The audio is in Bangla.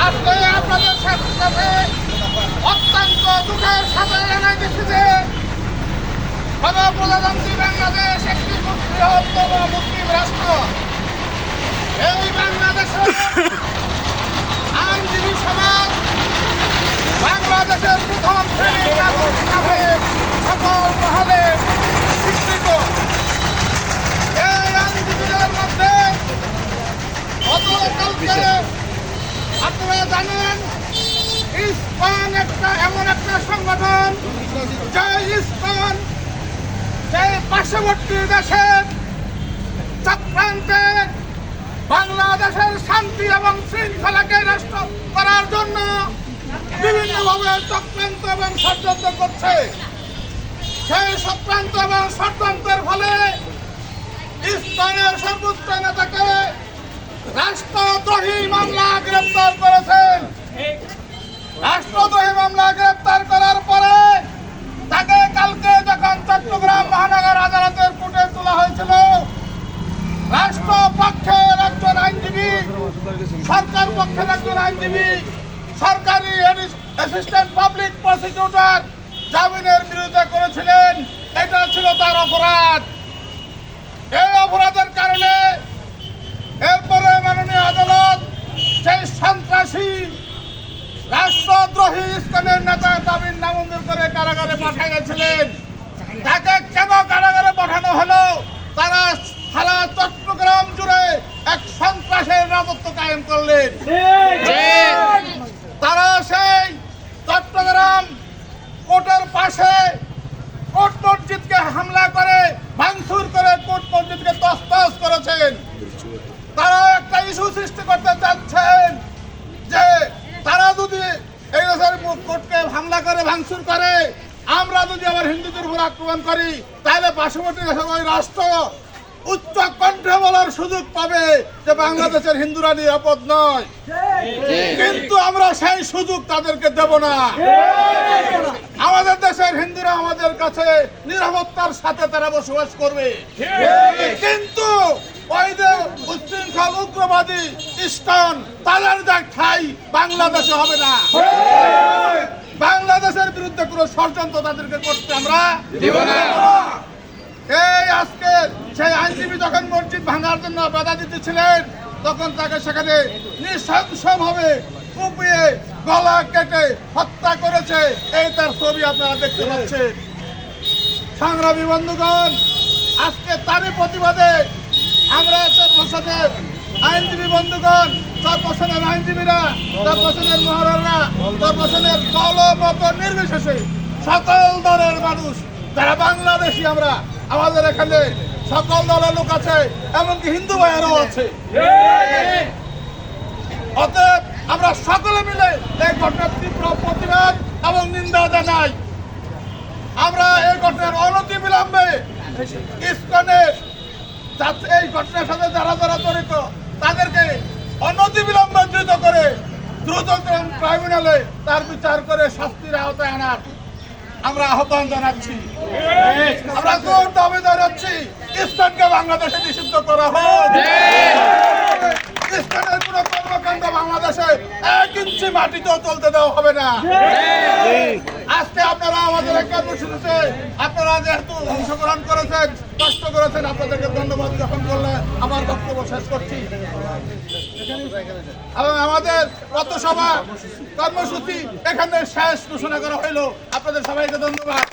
আজকে আপনাদের সাথে অত্যন্ত দুঃখের সাথে জানাই দিচ্ছি যে গণপ্রজাতন্ত্রী বাংলাদেশ একটি বৃহত্তম মুসলিম রাষ্ট্র। এই বাংলাদেশের আইনজীবী সমাজ বাংলাদেশের প্রথম শ্রেণীর নাগরিক হিসাবে সকল মহলে স্বীকৃত। এই আইনজীবীদের মধ্যে গতকালকে আপনারা জানেন ইসকন এমন একটা সংগঠন যে ইসকন সেই পার্শ্ববর্তী দেশের চক্রান্তে বাংলাদেশের শান্তি এবং শৃঙ্খলাকে নষ্ট করার জন্য বিভিন্নভাবে চক্রান্ত এবং ষড়যন্ত্র করছে। সেই চক্রান্ত এবং ষড়যন্ত্রের ফলে ইসকনের সর্বোচ্চ নেতাকে রাষ্ট্রদ্রোহী মামলা গ্রেপ্তার করেছেন। রাষ্ট্রদ্রোহী মামলা গ্রেপ্তার করার পরে তাকে কালকে যখন চট্টগ্রাম মহানগর আদালতের কোর্টে তোলা হয়েছিল, রাষ্ট্রপক্ষের একজন আইনজীবী, সরকার পক্ষের একজন আইনজীবী, সরকারি অ্যাসিস্ট্যান্ট পাবলিক প্রসিকিউটর জামিনের বিরোধিতা করেছিলেন। এটা ছিল তার অপরাধ। এই অপরাধের কারণে এরপরে মাননীয় আদালত সেই সন্ত্রাসী রাষ্ট্রদ্রোহী ইসকনের নেতা জামিন নামঞ্জুর করে কারাগারে পাঠিয়েছিলেন। তাকে কেন কারাগারে পাঠানো হলো? তারা সারা চট্টগ্রাম জুড়ে এক সন্ত্রাসের রাজত্ব কায়েম করলেন। তারা সেই চট্টগ্রাম কোর্টের পাশে কোর্ট মসজিদকে হামলা করে ভাঙচুর করে কোর্ট মসজিদকে তছনছ করেছেন। তারা একটা ইস্যু সৃষ্টি করতে চাচ্ছেন যে তারা যদি এই দেশের কোর্টকে হামলা করে ভাঙচুর করে, আমরা যদি আবার হিন্দুদের উপর আক্রমণ করি, তাহলে পার্শ্ববর্তী দেশের ওই রাষ্ট্র উচ্চ কণ্ঠে বলার সুযোগ পাবে যে বাংলাদেশের হিন্দুরা নিরাপদ নয়। কিন্তু আমরা সেই সুযোগ তাদেরকে দেব না। আমাদের দেশের হিন্দুরা আমাদের কাছে নিরাপত্তার সাথে তারা বসবাস করবে, কিন্তু ওই যে উচ্ছৃঙ্খল উগ্রবাদী ইসকন তাদের যা ঠাই বাংলাদেশে হবে না। বাংলাদেশের বিরুদ্ধে কোনো ষড়যন্ত্র তাদেরকে করতে আমরা দিব না। এই আজকে সেই আইনজীবী যখন মসজিদ ভাঙার জন্য বাধা দিতেছিলেন, তখন তাকে সেখানে নৃশংসভাবে কুপিয়ে গলা কেটে হত্যা করেছে। এই তার ছবি আপনারা দেখতে পাচ্ছেন। সংগ্রামী বন্ধুগণ, আজকে তারই প্রতিবাদে আমরা চরপোষণের আইনজীবী বন্ধুগণ, চরপোষণের আইনজীবীরা, চরপোষণের মহারণরা, চরপোষণের দলমত নির্বিশেষে সকল দলের মানুষ যারা বাংলাদেশি, আমরা আমাদের এখানে সকল দলের লোক আছে, এমনকি হিন্দু ভাইয়েরাও আছে। অতএব আমরা সকলে মিলে এই ঘটনার তীব্র প্রতিবাদ এবং নিন্দা জানাই। আমরা এই ঘটনার অনতিবিলম্বে ইসকনের এই ঘটনার সাথে যারা যারা জড়িত তাদেরকে অনতিবিলম্বে ধৃত করে দ্রুততম ট্রাইব্যুনালে তার বিচার করে শাস্তির আওতায় আনার আমরা আহ্বান জানাচ্ছি। আমরা জোর দাবি জানাচ্ছি ইসকনকে বাংলাদেশে নিষিদ্ধ করা হোক। ইসকনের পুরো কর্মকাণ্ড বাংলাদেশে 1 ইঞ্চি মাটিতেও চলতে দেওয়া হবে না। আজকে আপনারা আমাদের এই কর্মসূচিতে আপনারা যেহেতু অংশগ্রহণ করেছেন, কষ্ট করেছেন, আপনাদেরকে ধন্যবাদ জ্ঞাপন করলে আমার বক্তব্য শেষ করছি। এবং আমাদের পথসভা কর্মসূচি এখানে শেষ ঘোষণা করা হইল। আপনাদের সবাইকে ধন্যবাদ।